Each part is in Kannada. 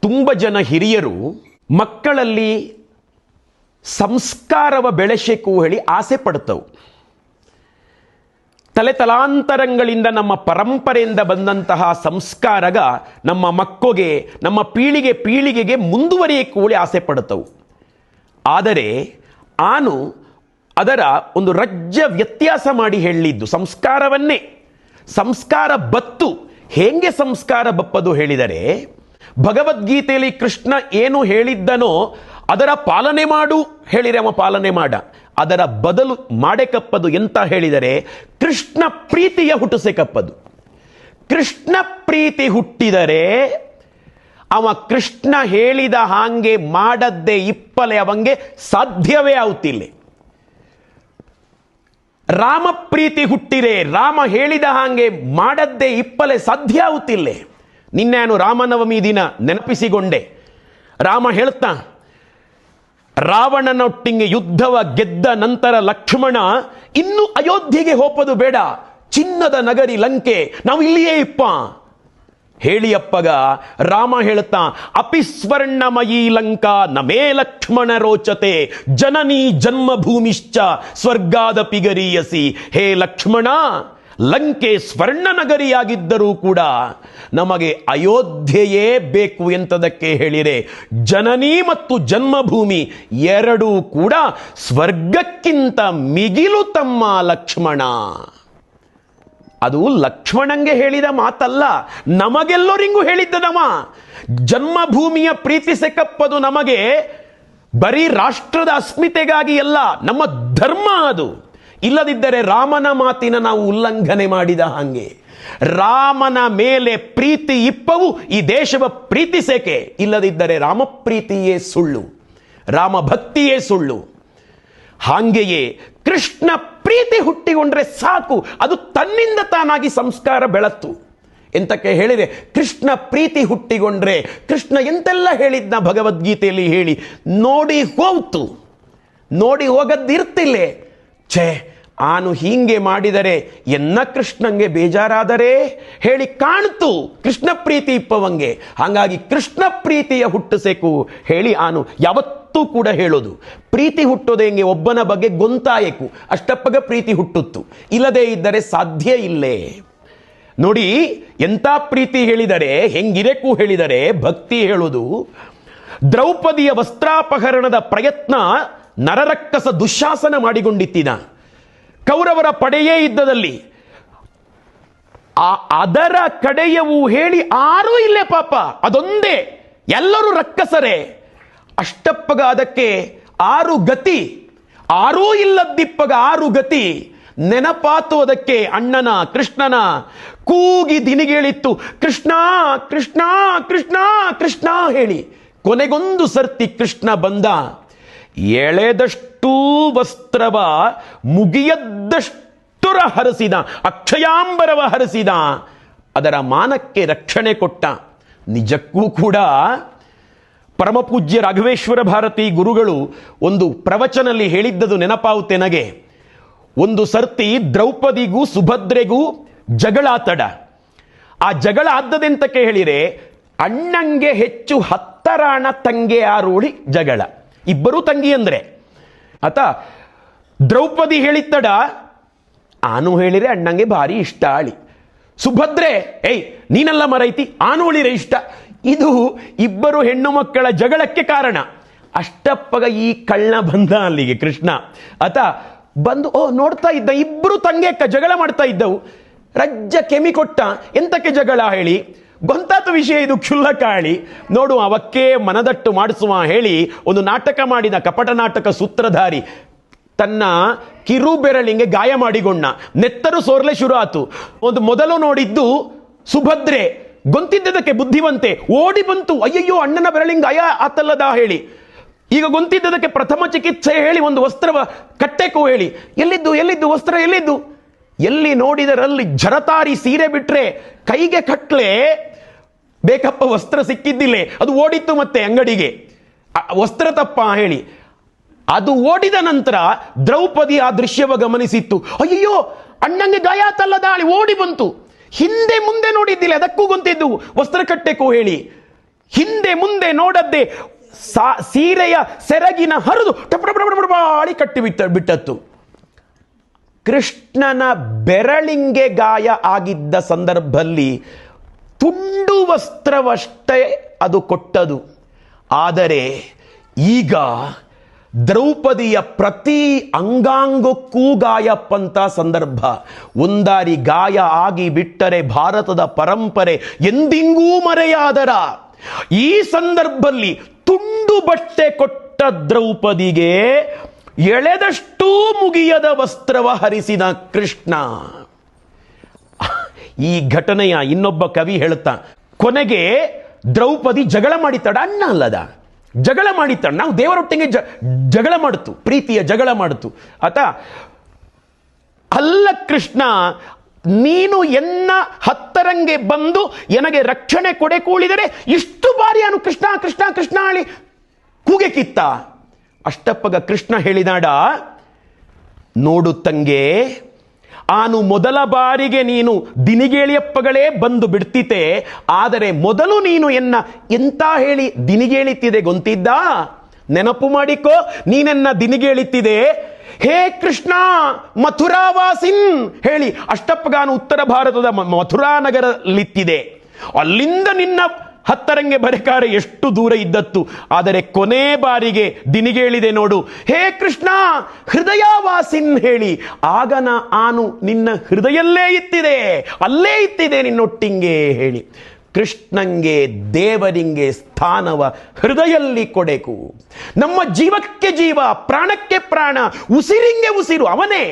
ತುಂಬ ಜನ ಹಿರಿಯರು ಮಕ್ಕಳಲ್ಲಿ ಸಂಸ್ಕಾರವ ಬೆಳೆಸಬೇಕು ಹೇಳಿ ಆಸೆ ಪಡ್ತವು. ತಲೆತಲಾಂತರಗಳಿಂದ ನಮ್ಮ ಪರಂಪರೆಯಿಂದ ಬಂದಂತಹ ಸಂಸ್ಕಾರಗ ನಮ್ಮ ಮಕ್ಕಳಿಗೆ ನಮ್ಮ ಪೀಳಿಗೆಗೆ ಮುಂದುವರಿಯಕ್ಕೆ ಹೇಳಿ ಆಸೆ ಪಡ್ತವು. ಆದರೆ ಆನು ಅದರ ಒಂದು ರಜ್ಜ ವ್ಯತ್ಯಾಸ ಮಾಡಿ ಹೇಳಿದ್ದು ಸಂಸ್ಕಾರವನ್ನೇ. ಸಂಸ್ಕಾರ ಬತ್ತು ಹೇಗೆ ಸಂಸ್ಕಾರ ಬಪ್ಪದು ಹೇಳಿದರೆ, ಭಗವದ್ಗೀತೆಯಲ್ಲಿ ಕೃಷ್ಣ ಏನು ಹೇಳಿದ್ದನೋ ಅದರ ಪಾಲನೆ ಮಾಡು ಹೇಳಿರೆ ಅವ ಪಾಲನೆ ಮಾಡ, ಅದರ ಬದಲು ಮಾಡೇಕಪ್ಪದು ಎಂತ ಹೇಳಿದರೆ ಕೃಷ್ಣ ಪ್ರೀತಿಯ ಹುಟ್ಟಿಸೇಕಪ್ಪದು. ಕೃಷ್ಣ ಪ್ರೀತಿ ಹುಟ್ಟಿದರೆ ಅವ ಕೃಷ್ಣ ಹೇಳಿದ ಹಾಗೆ ಮಾಡದ್ದೇ ಇಪ್ಪಲೆ ಅವಂಗೆ ಸಾಧ್ಯವೇ ಆಗುತ್ತಿಲ್ಲ. ರಾಮ ಪ್ರೀತಿ ಹುಟ್ಟಿರೆ ರಾಮ ಹೇಳಿದ ಹಾಗೆ ಮಾಡದ್ದೇ ಇಪ್ಪಲೆ ಸಾಧ್ಯ ಆಗುತ್ತಿಲ್ಲ. ನಿನ್ನೇನು ರಾಮನವಮಿ ದಿನ ನೆನಪಿಸಿಕೊಂಡೆ. ರಾಮ ಹೇಳ್ತಾ, ರಾವಣನೊಟ್ಟಿಗೆ ಯುದ್ಧವ ಗೆದ್ದ ನಂತರ ಲಕ್ಷ್ಮಣ ಇನ್ನು ಅಯೋಧ್ಯೆಗೆ ಹೋಗೋದು ಬೇಡ, ಚಿನ್ನದ ನಗರಿ ಲಂಕೆ ನಾವು ಇಲ್ಲಿಯೇ ಇಪ್ಪ ಹೇಳಿಯಪ್ಪಗ ರಾಮ ಹೇಳ್ತಾ, ಅಪಿಸ್ವರ್ಣಮಯೀ ಲಂಕಾ ನಮೇ ಲಕ್ಷ್ಮಣ ರೋಚತೆ ಜನನೀ ಜನ್ಮಭೂಮಿಶ್ಚ ಸ್ವರ್ಗಾದಪಿ ಗರೀಯಸಿ. ಹೇ ಲಕ್ಷ್ಮಣ, ಲಂಕೆ ಸ್ವರ್ಣ ನಗರಿಯಾಗಿದ್ದರೂ ಕೂಡ ನಮಗೆ ಅಯೋಧ್ಯೆಯೇ ಬೇಕು ಎಂತದಕ್ಕೆ ಹೇಳಿರೆ ಜನನಿ ಮತ್ತು ಜನ್ಮಭೂಮಿ ಎರಡೂ ಕೂಡ ಸ್ವರ್ಗಕ್ಕಿಂತ ಮಿಗಿಲು ತಮ್ಮ ಲಕ್ಷ್ಮಣ. ಅದು ಲಕ್ಷ್ಮಣಂಗೆ ಹೇಳಿದ ಮಾತಲ್ಲ, ನಮಗೆಲ್ಲರಿಗೂ ಹೇಳಿದ್ದನವ. ಜನ್ಮಭೂಮಿಯ ಪ್ರೀತಿಸೆಕಪ್ಪದು ನಮಗೆ ಬರೀ ರಾಷ್ಟ್ರದ ಅಸ್ಮಿತೆಗಾಗಿ ಅಲ್ಲ, ನಮ್ಮ ಧರ್ಮ ಅದು. ಇಲ್ಲದಿದ್ದರೆ ರಾಮನ ಮಾತಿನ ನಾವು ಉಲ್ಲಂಘನೆ ಮಾಡಿದ ಹಾಗೆ. ರಾಮನ ಮೇಲೆ ಪ್ರೀತಿ ಇಪ್ಪವು ಈ ದೇಶವ ಪ್ರೀತಿಸೇಕೆ, ಇಲ್ಲದಿದ್ದರೆ ರಾಮ ಪ್ರೀತಿಯೇ ಸುಳ್ಳು, ರಾಮ ಭಕ್ತಿಯೇ ಸುಳ್ಳು. ಹಾಗೆಯೇ ಕೃಷ್ಣ ಪ್ರೀತಿ ಹುಟ್ಟಿಕೊಂಡ್ರೆ ಸಾಕು, ಅದು ತನ್ನಿಂದ ತಾನಾಗಿ ಸಂಸ್ಕಾರ ಬೆಳತ್ತು. ಎಂತಕ್ಕೆ ಹೇಳಿದೆ, ಕೃಷ್ಣ ಪ್ರೀತಿ ಹುಟ್ಟಿಕೊಂಡ್ರೆ ಕೃಷ್ಣ ಎಂತೆಲ್ಲ ಹೇಳಿದ್ನ ಭಗವದ್ಗೀತೆಯಲ್ಲಿ ಹೇಳಿ ನೋಡಿ ಹೋಗ್ತು, ನೋಡಿ ಹೋಗದ್ದಿರ್ತಿಲ್ಲ. ಛೇ, ಆನು ಹೀಗೆ ಮಾಡಿದರೆ ಎನ್ನ ಕೃಷ್ಣಂಗೆ ಬೇಜಾರಾದರೆ ಹೇಳಿ ಕಾಣ್ತು ಕೃಷ್ಣ ಪ್ರೀತಿ ಇಪ್ಪವಂಗೆ. ಹಾಗಾಗಿ ಕೃಷ್ಣ ಪ್ರೀತಿಯ ಹುಟ್ಟಿಸೇಕು ಹೇಳಿ ಆನು ಯಾವತ್ತೂ ಕೂಡ ಹೇಳೋದು. ಪ್ರೀತಿ ಹುಟ್ಟೋದು ಹೆಂಗೆ, ಒಬ್ಬನ ಬಗ್ಗೆ ಗೊಂತಾಯಕು ಅಷ್ಟಪ್ಪಗ ಪ್ರೀತಿ ಹುಟ್ಟುತ್ತು, ಇಲ್ಲದೇ ಇದ್ದರೆ ಸಾಧ್ಯ ಇಲ್ಲೇ. ನೋಡಿ ಎಂಥ ಪ್ರೀತಿ ಹೇಳಿದರೆ ಹೆಂಗಿರಕ್ಕೂ ಹೇಳಿದರೆ ಭಕ್ತಿ ಹೇಳೋದು. ದ್ರೌಪದಿಯ ವಸ್ತ್ರಾಪಹರಣದ ಪ್ರಯತ್ನ ನರರಕ್ಕಸ ದುಶ್ಯಾಸನ ಮಾಡಿಕೊಂಡಿತ್ತಿನ, ಕೌರವರ ಪಡೆಯೇ ಇದ್ದದಲ್ಲಿ ಅದರ ಕಡೆಯವು ಹೇಳಿ ಆರೂ ಇಲ್ಲೇ ಪಾಪ, ಅದೊಂದೇ, ಎಲ್ಲರೂ ರಕ್ಕಸರೇ. ಅಷ್ಟಪ್ಪಗ ಅದಕ್ಕೆ ಆರು ಗತಿ, ಆರೂ ಇಲ್ಲದ್ದಿಪ್ಪಗ ಆರು ಗತಿ ನೆನಪಾತು. ಅದಕ್ಕೆ ಅಣ್ಣನ ಕೃಷ್ಣನ ಕೂಗಿ ದಿನಿಗೇಳಿತ್ತು, ಕೃಷ್ಣ ಕೃಷ್ಣ ಕೃಷ್ಣ ಕೃಷ್ಣ ಹೇಳಿ. ಕೊನೆಗೊಂದು ಸರ್ತಿ ಕೃಷ್ಣ ಬಂದ, ಎಳೆದಷ್ಟು ವಸ್ತ್ರವ ಮುಗಿಯದ್ದಷ್ಟುರ ಹರಸಿದ, ಅಕ್ಷಯಾಂಬರವ ಹರಸಿದ, ಅದರ ಮಾನಕ್ಕೆ ರಕ್ಷಣೆ ಕೊಟ್ಟ. ನಿಜಕ್ಕೂ ಕೂಡ ಪರಮಪೂಜ್ಯ ರಾಘವೇಶ್ವರ ಭಾರತಿ ಗುರುಗಳು ಒಂದು ಪ್ರವಚನಲ್ಲಿ ಹೇಳಿದ್ದದು ನೆನಪಾವುತೆನಗೆ. ಒಂದು ಸರ್ತಿ ದ್ರೌಪದಿಗೂ ಸುಭದ್ರೆಗೂ ಜಗಳ ಆತಡ. ಆ ಜಗಳ ಆದ್ದದೆಂತಕ್ಕೆ ಹೇಳಿರೆ, ಅಣ್ಣಂಗೆ ಹೆಚ್ಚು ಹತ್ತರಾಣ ತಂಗೆ ಆರೋಳಿ ಜಗಳ, ಇಬ್ಬರೂ ತಂಗಿ ಅಂದ್ರೆ ಆತ. ದ್ರೌಪದಿ ಹೇಳಿತ್ತಡ, ಆನು ಹೇಳಿರೆ ಅಣ್ಣಂಗೆ ಭಾರಿ ಇಷ್ಟ ಆಳಿ. ಸುಭದ್ರೆ, ಏಯ್ ನೀನೆಲ್ಲ ಮರೈತಿ, ಆನು ಹೇಳಿರೆ ಇಷ್ಟ. ಇದು ಇಬ್ಬರು ಹೆಣ್ಣು ಮಕ್ಕಳ ಜಗಳಕ್ಕೆ ಕಾರಣ. ಅಷ್ಟಪ್ಪಗ ಈ ಕಳ್ಳ ಬಂದ ಅಲ್ಲಿಗೆ ಕೃಷ್ಣ. ಆತ ಬಂದು ನೋಡ್ತಾ ಇದ್ದ, ಇಬ್ಬರು ತಂಗೆಕ್ಕ ಜಗಳ ಮಾಡ್ತಾ ಇದ್ದವು. ರಜ್ಜ ಕೆಮಿ ಕೊಟ್ಟ, ಎಂತಕ್ಕೆ ಜಗಳ ಹೇಳಿ. ಗೊಂತಾತ ವಿಷಯ ಇದು ಕ್ಷುಲ್ಲಕಾಳಿ, ನೋಡು ಅವಕ್ಕೆ ಮನದಟ್ಟು ಮಾಡಿಸುವ ಹೇಳಿ ಒಂದು ನಾಟಕ ಮಾಡಿದ. ಕಪಟ ನಾಟಕ ಸೂತ್ರಧಾರಿ ತನ್ನ ಕಿರು ಬೆರಳಿಗೆ ಗಾಯ ಮಾಡಿಕೊಂಡ, ನೆತ್ತರು ಸೋರ್ಲೆ ಶುರು ಆತು. ಒಂದು ಮೊದಲು ನೋಡಿದ್ದು ಸುಭದ್ರೆ, ಗೊಂತಿದ್ದದಕ್ಕೆ ಬುದ್ಧಿವಂತೆ ಓಡಿ ಬಂತು, ಅಯ್ಯಯ್ಯೋ ಅಣ್ಣನ ಬೆರಳಿಂಗ್ ಗಾಯ ಆತಲ್ಲದ ಹೇಳಿ. ಈಗ ಗೊಂತಿದ್ದದಕ್ಕೆ ಪ್ರಥಮ ಚಿಕಿತ್ಸೆ ಹೇಳಿ ಒಂದು ವಸ್ತ್ರವ ಕಟ್ಟೆಕೋ ಹೇಳಿ. ಎಲ್ಲಿದ್ದು ವಸ್ತ್ರ ಎಲ್ಲಿದ್ದು? ಎಲ್ಲಿ ನೋಡಿದರಲ್ಲಿ ಜರತಾರಿ ಸೀರೆ ಬಿಟ್ರೆ ಕೈಗೆ ಕಟ್ಲೆ ಬೇಕಪ್ಪ, ವಸ್ತ್ರ ಸಿಕ್ಕಿದ್ದಿಲ್ಲ. ಅದು ಓಡಿತ್ತು ಮತ್ತೆ ಅಂಗಡಿಗೆ, ವಸ್ತ್ರ ತಪ್ಪ ಹೇಳಿ. ಅದು ಓಡಿದ ನಂತರ ದ್ರೌಪದಿ ಆ ದೃಶ್ಯವ ಗಮನಿಸಿತ್ತು. ಅಯ್ಯೋ ಅಣ್ಣಂಗೆ ಗಾಯ ಆತಲ್ಲ ದಾಳಿ, ಓಡಿ ಬಂತು. ಹಿಂದೆ ಮುಂದೆ ನೋಡಿದ್ದಿಲ್ಲ, ಅದಕ್ಕೂ ಗೊಂತಿದ್ದು ವಸ್ತ್ರ ಕಟ್ಟೆಕೋ ಹೇಳಿ. ಹಿಂದೆ ಮುಂದೆ ನೋಡದ್ದೆ ಸೀರೆಯ ಸೆರಗಿನ ಹರಿದು ಬಾಳಿ ಕಟ್ಟಿ ಬಿಟ್ಟತ್ತು. ಕೃಷ್ಣನ ಬೆರಳಿಂಗೆ ಗಾಯ ಆಗಿದ್ದ ಸಂದರ್ಭದಲ್ಲಿ ತುಂಡು ವಸ್ತ್ರವಷ್ಟೇ ಅದು ಕೊಟ್ಟದು. ಆದರೆ ಈಗ ದ್ರೌಪದಿಯ ಪ್ರತಿ ಅಂಗಾಂಗಕ್ಕೂ ಗಾಯಪ್ಪಂತ ಸಂದರ್ಭ. ಒಂದಾರಿ ಗಾಯ ಆಗಿ ಬಿಟ್ಟರೆ ಭಾರತದ ಪರಂಪರೆ ಎಂದಿಗೂ ಮರೆಯಾದರ. ಈ ಸಂದರ್ಭದಲ್ಲಿ ತುಂಡು ಬಟ್ಟೆ ಕೊಟ್ಟ ದ್ರೌಪದಿಗೆ ಎಳೆದಷ್ಟೂ ಮುಗಿಯದ ವಸ್ತ್ರವ ಹರಿಸಿದ ಕೃಷ್ಣ. ಈ ಘಟನೆಯ ಇನ್ನೊಬ್ಬ ಕವಿ ಹೇಳುತ್ತಾ, ಕೊನೆಗೆ ದ್ರೌಪದಿ ಜಗಳ ಮಾಡಿತಾಡ, ಅಣ್ಣ ಅಲ್ಲದ ಜಗಳ ಮಾಡಿತಾಡ. ನಾವು ದೇವರೊಟ್ಟಿಗೆ ಜಗಳ ಮಾಡಿತು, ಪ್ರೀತಿಯ ಜಗಳ ಮಾಡಿತು ಆತ. ಅಲ್ಲ ಕೃಷ್ಣ, ನೀನು ಎನ್ನ ಹತ್ತರಂಗೆ ಬಂದು ಎನಗೆ ರಕ್ಷಣೆ ಕೊಡೆ ಕೂಳಿದರೆ ಇಷ್ಟು ಬಾರಿ ಅವನು ಕೃಷ್ಣ ಕೃಷ್ಣ ಕೃಷ್ಣ ಹೇಳಿ ಕೂಗೆ ಕಿತ್ತ. ಅಷ್ಟಪ್ಪಗ ಕೃಷ್ಣ ಹೇಳಿದಾಡ, ನೋಡು ತಂಗೆ, ಆನು ಮೊದಲ ಬಾರಿಗೆ ನೀನು ದಿನಿಗೇಳಿಯಪ್ಪಗಳೇ ಬಂದು ಬಿಡ್ತಿತೆ. ಆದರೆ ಮೊದಲು ನೀನು ಎನ್ನ ಎಂತ ಹೇಳಿ ದಿನಿಗೇಳಿತ್ತಿದೆ ಗೊತ್ತಿದ್ದ? ನೆನಪು ಮಾಡಿಕೋ, ನೀನೆನ್ನ ದಿನಿಗೇಳಿತ್ತಿದೆ, ಹೇ ಕೃಷ್ಣ ಮಥುರಾವಾಸಿನ್ ಹೇಳಿ. ಅಷ್ಟಪ್ಪಗಾನು ಉತ್ತರ ಭಾರತದ ಮಥುರಾ ನಗರಲ್ಲಿತ್ತಿದೆ. ಅಲ್ಲಿಂದ ನಿನ್ನ ಹತ್ತರಂಗೆ ಬರೆಕಾರೆ ಎಷ್ಟು ದೂರ ಇದ್ದತ್ತು. ಆದರೆ ಕೊನೆ ಬಾರಿಗೆ ದಿನಿಗೇಳಿದೆ ನೋಡು, ಹೇ ಕೃಷ್ಣ ಹೃದಯವಾಸಿನ್ ಹೇಳಿ. ಆಗನ ಆನು ನಿನ್ನ ಹೃದಯಲ್ಲೇ ಇತ್ತಿದೆ, ಅಲ್ಲೇ ಇತ್ತಿದೆ ನಿನ್ನೊಟ್ಟಿಂಗೆ ಹೇಳಿ. ಕೃಷ್ಣಂಗೆ ದೇವರಿಂಗೆ ಸ್ಥಾನವ ಹೃದಯಲ್ಲಿ ಕೊಡೆಕು. ನಮ್ಮ ಜೀವಕ್ಕೆ ಜೀವ, ಪ್ರಾಣಕ್ಕೆ ಪ್ರಾಣ, ಉಸಿರಿಂಗೆ ಉಸಿರು ಅವನೇ.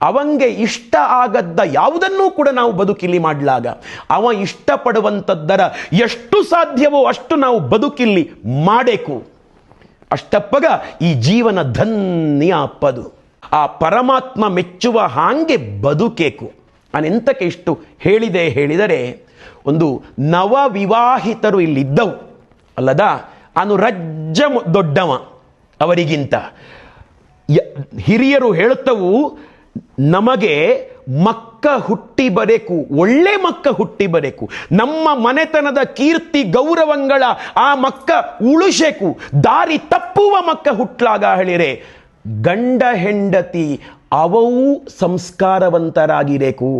ಅವಂಗೆ ಇಷ್ಟ ಆಗದ್ದ ಯಾವುದನ್ನೂ ಕೂಡ ನಾವು ಬದುಕಿಲ್ಲಿ ಮಾಡಲಾಗ, ಅವ ಇಷ್ಟಪಡುವಂಥದ್ದರ ಎಷ್ಟು ಸಾಧ್ಯವೋ ಅಷ್ಟು ನಾವು ಬದುಕಿಲ್ಲಿ ಮಾಡಬೇಕು. ಅಷ್ಟಪ್ಪಗ ಈ ಜೀವನ ಧನ್ಯ ಅಪ್ಪದು. ಆ ಪರಮಾತ್ಮ ಮೆಚ್ಚುವ ಹಾಗೆ ಬದುಕೇಕು. ನಾನೆಂತಕ್ಕೆ ಇಷ್ಟು ಹೇಳಿದರೆ, ಒಂದು ನವ ವಿವಾಹಿತರು ಇಲ್ಲಿದ್ದವು ಅಲ್ಲದ, ಅನು ರಜ್ಜ ದೊಡ್ಡವ ಅವರಿಗಿಂತ. ಹಿರಿಯರು ಹೇಳುತ್ತವು, ನಮಗೆ ಮಕ್ಕ ಹುಟ್ಟಿ ಬರೇಕು, ಒಳ್ಳೆ ಮಕ್ಕ ಹುಟ್ಟಿ ಬರೇಕು, ನಮ್ಮ ಮನೆತನದ ಕೀರ್ತಿ ಗೌರವಂಗಳ ಆ ಮಕ್ಕ ಉಳಿಸೇಕು. ದಾರಿ ತಪ್ಪುವ ಮಕ್ಕ ಹುಟ್ಲಾಗ ಹೇಳಿರೆ ಗಂಡ ಹೆಂಡತಿ ಅವೂ ಸಂಸ್ಕಾರವಂತರಾಗಿರೇಕು.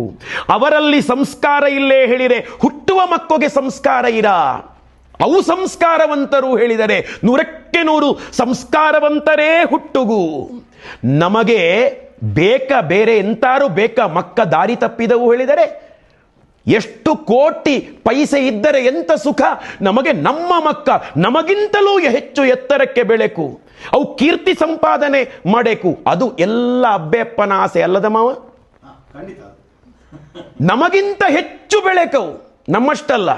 ಅವರಲ್ಲಿ ಸಂಸ್ಕಾರ ಇಲ್ಲೇ ಹೇಳಿರೆ ಹುಟ್ಟುವ ಮಕ್ಕಳಿಗೆ ಸಂಸ್ಕಾರ ಇರ. ಅವು ಸಂಸ್ಕಾರವಂತರು ಹೇಳಿದರೆ 100ಕ್ಕೆ 100 ಸಂಸ್ಕಾರವಂತರೇ ಹುಟ್ಟುಗು. ನಮಗೆ ಬೇರೆ ಎಂತಾರು ಮಕ್ಕ ದಾರಿ ತಪ್ಪಿದವು ಹೇಳಿದರೆ, ಎಷ್ಟು ಕೋಟಿ ಪೈಸೆ ಇದ್ದರೆ ಎಂತ ಸುಖ ನಮಗೆ. ನಮ್ಮ ಮಕ್ಕ ನಮಗಿಂತಲೂ ಹೆಚ್ಚು ಎತ್ತರಕ್ಕೆ ಬೆಳೆಕು, ಅವು ಕೀರ್ತಿ ಸಂಪಾದನೆ ಮಾಡಬೇಕು. ಅದು ಎಲ್ಲ ಅಬ್ಬೆಪ್ಪನ ಆಸೆ ಅಲ್ಲದ ಮಾವ? ನಮಗಿಂತ ಹೆಚ್ಚು ಬೆಳೆಕವು, ನಮ್ಮಷ್ಟಲ್ಲ.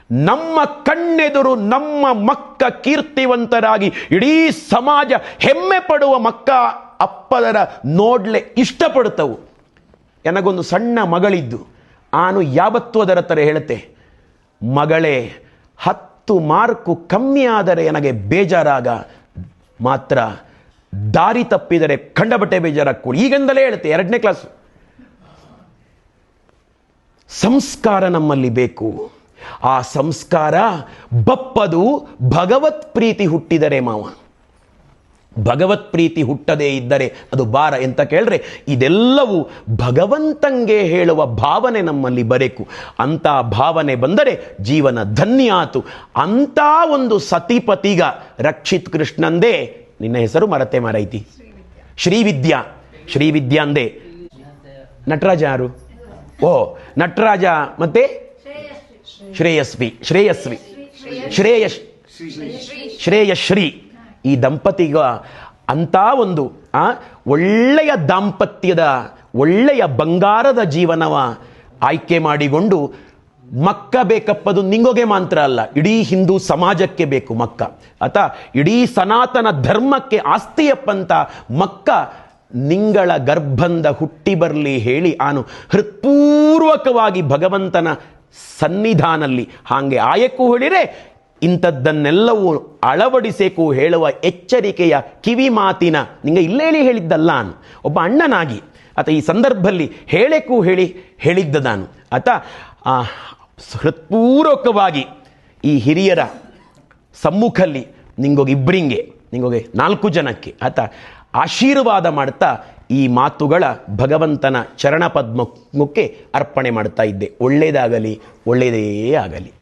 ನಮ್ಮ ಕಣ್ಣೆದುರು ನಮ್ಮ ಮಕ್ಕ ಕೀರ್ತಿವಂತರಾಗಿ ಇಡೀ ಸಮಾಜ ಹೆಮ್ಮೆ ಪಡುವ ಮಕ್ಕ ಅಪ್ಪದರ ನೋಡ್ಲೆ ಇಷ್ಟಪಡ್ತವು. ನನಗೊಂದು ಸಣ್ಣ ಮಗಳಿದ್ದು, ನಾನು ಯಾವತ್ತೂ ಅದರ ಥರ ಹೇಳುತ್ತೆ, ಮಗಳೇ 10 ಮಾರ್ಕು ಕಮ್ಮಿ ಆದರೆ ನನಗೆ ಬೇಜಾರಾಗ, ಮಾತ್ರ ದಾರಿ ತಪ್ಪಿದರೆ ಕಂಡಬಟ್ಟೆ ಬೇಜಾರಾಗ್ಕೊಡಿ. ಈಗಂದಲೇ ಹೇಳುತ್ತೆ, 2ನೇ ಕ್ಲಾಸು. ಸಂಸ್ಕಾರ ನಮ್ಮಲ್ಲಿ ಬೇಕು. ಆ ಸಂಸ್ಕಾರ ಬಪ್ಪದು ಭಗವತ್ ಪ್ರೀತಿ ಹುಟ್ಟಿದರೆ ಮಾವ. ಭಗವತ್ ಪ್ರೀತಿ ಹುಟ್ಟದೇ ಇದ್ದರೆ ಅದು ಬಾರ. ಎಂತ ಕೇಳ್ರೆ, ಇದೆಲ್ಲವೂ ಭಗವಂತಂಗೆ ಹೇಳುವ ಭಾವನೆ ನಮ್ಮಲ್ಲಿ ಬರೇಕು. ಅಂತ ಭಾವನೆ ಬಂದರೆ ಜೀವನ ಧನ್ಯ ಆತು. ಅಂತ ಒಂದು ಸತಿಪತಿಗ ರಕ್ಷಿತ್ ಕೃಷ್ಣಂದೇ. ನಿನ್ನ ಹೆಸರು ಮರತೆ ಮಾರೈತಿ, ಶ್ರೀವಿದ್ಯಾ. ಶ್ರೀವಿದ್ಯಾ ಅಂದೆ. ನಟರಾಜ ಯಾರು? ಓ ನಟರಾಜ ಮತ್ತೆ ಶ್ರೇಯಶ್ರೀ. ಈ ದಂಪತಿಗ ಅಂತ ಒಂದು ಒಳ್ಳೆಯ ದಾಂಪತ್ಯದ ಒಳ್ಳೆಯ ಬಂಗಾರದ ಜೀವನವ ಆಯ್ಕೆ ಮಾಡಿಕೊಂಡು, ಮಕ್ಕ ಬೇಕಪ್ಪದು ನಿಂಗೊಗೆ ಮಾತ್ರ ಅಲ್ಲ, ಇಡೀ ಹಿಂದೂ ಸಮಾಜಕ್ಕೆ ಬೇಕು ಮಕ್ಕ. ಇಡೀ ಸನಾತನ ಧರ್ಮಕ್ಕೆ ಆಸ್ತಿಯಪ್ಪಂತ ಮಕ್ಕ ನಿಂಗಳ ಗರ್ಭಂದ ಹುಟ್ಟಿ ಬರಲಿ ಹೇಳಿ ಆನು ಹೃತ್ಪೂರ್ವಕವಾಗಿ ಭಗವಂತನ ಸನ್ನಿಧಾನಲ್ಲಿ ಹಾಗೆ ಆಯಕ್ಕೂ ಹೇಳಿರೆ ಇಂಥದ್ದನ್ನೆಲ್ಲವೂ ಅಳವಡಿಸೇಕು ಹೇಳುವ ಎಚ್ಚರಿಕೆಯ ಕಿವಿ ಮಾತಿನ ನಿಂಗೆ ಇಲ್ಲೇಳಿ ಹೇಳಿದ್ದಲ್ಲ. ನಾನು ಒಬ್ಬ ಅಣ್ಣನಾಗಿ ಈ ಸಂದರ್ಭದಲ್ಲಿ ಹೇಳಿದ್ದ ನಾನು ಹೃತ್ಪೂರ್ವಕವಾಗಿ ಈ ಹಿರಿಯರ ಸಮ್ಮುಖಲ್ಲಿ ನಿಂಗೋಗಿ ಇಬ್ಬರಿಂಗೆ, ನಿಂಗೋಗಿ 4 ಜನಕ್ಕೆ ಆತ ಆಶೀರ್ವಾದ ಮಾಡ್ತಾ ಈ ಮಾತುಗಳ ಭಗವಂತನ ಚರಣ ಪದ್ಮಕ್ಕೆ ಅರ್ಪಣೆ ಮಾಡ್ತಾ ಇದ್ದೆ. ಒಳ್ಳೆಯದಾಗಲಿ, ಒಳ್ಳೆಯದೇ ಆಗಲಿ.